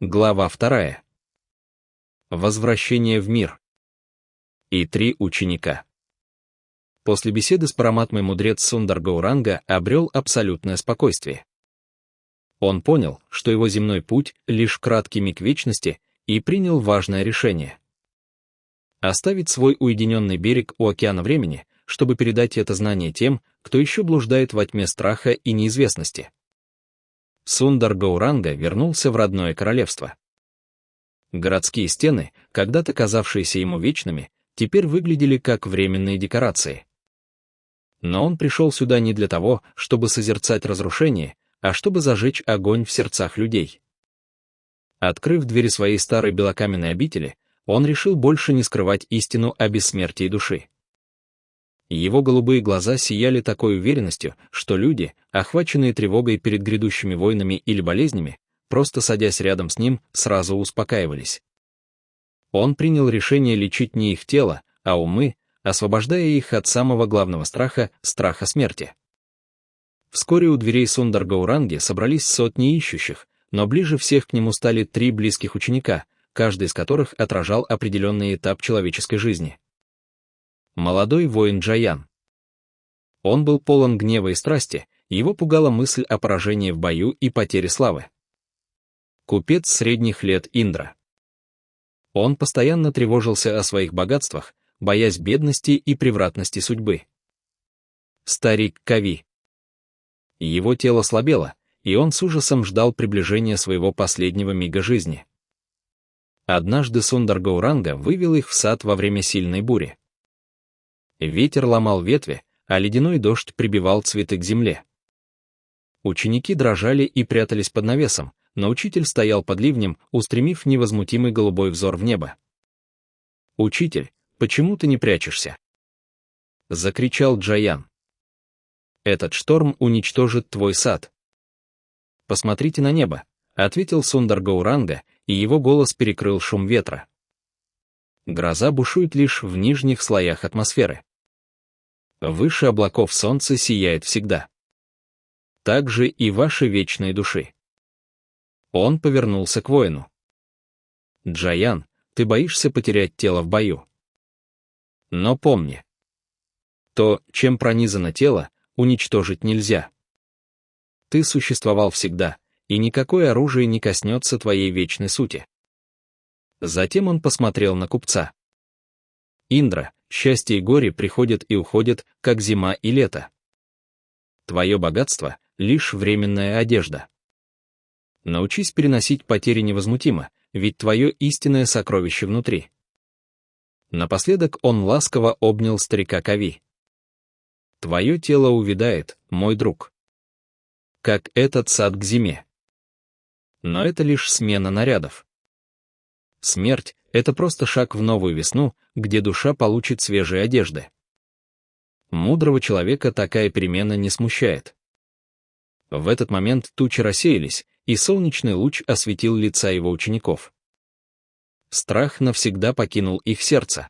Глава 2. Возвращение в мир. И 3 ученика. После беседы с Параматмой мудрец Сундар Гауранга обрел абсолютное спокойствие. Он понял, что его земной путь — лишь краткий миг вечности, и принял важное решение. Оставить свой уединенный берег у океана времени, чтобы передать это знание тем, кто еще блуждает во тьме страха и неизвестности. Сундар Гауранга вернулся в родное королевство. Городские стены, когда-то казавшиеся ему вечными, теперь выглядели как временные декорации. Но он пришел сюда не для того, чтобы созерцать разрушение, а чтобы зажечь огонь в сердцах людей. Открыв двери своей старой белокаменной обители, он решил больше не скрывать истину о бессмертии души. Его голубые глаза сияли такой уверенностью, что люди, охваченные тревогой перед грядущими войнами или болезнями, просто садясь рядом с ним, сразу успокаивались. Он принял решение лечить не их тело, а умы, освобождая их от самого главного страха — страха смерти. Вскоре у дверей Сундар Гауранги собрались сотни ищущих, но ближе всех к нему стали 3 близких ученика, каждый из которых отражал определенный этап человеческой жизни. Молодой воин Джаян. Он был полон гнева и страсти, его пугала мысль о поражении в бою и потере славы. Купец средних лет Индра. Он постоянно тревожился о своих богатствах, боясь бедности и превратности судьбы. Старик Кави. Его тело слабело, и он с ужасом ждал приближения своего последнего мига жизни. Однажды Сундар Гауранга вывел их в сад во время сильной бури. Ветер ломал ветви, а ледяной дождь прибивал цветы к земле. Ученики дрожали и прятались под навесом, но учитель стоял под ливнем, устремив невозмутимый голубой взор в небо. «Учитель, почему ты не прячешься?» — закричал Джаян. «Этот шторм уничтожит твой сад». «Посмотрите на небо», — ответил Сундар Гауранга, и его голос перекрыл шум ветра. Гроза бушует лишь в нижних слоях атмосферы. Выше облаков солнце сияет всегда. Так же и ваши вечные души. Он повернулся к воину. Джаян, ты боишься потерять тело в бою. Но помни, то, чем пронизано тело, уничтожить нельзя. Ты существовал всегда, и никакое оружие не коснется твоей вечной сути. Затем он посмотрел на купца. Индра, счастье и горе приходят и уходят, как зима и лето. Твое богатство — лишь временная одежда. Научись переносить потери невозмутимо, ведь твое истинное сокровище внутри. Напоследок он ласково обнял старика Кави. Твое тело увядает, мой друг. Как этот сад к зиме. Но это лишь смена нарядов. Смерть — это просто шаг в новую весну, где душа получит свежие одежды. Мудрого человека такая перемена не смущает. В этот момент тучи рассеялись, и солнечный луч осветил лица его учеников. Страх навсегда покинул их сердце.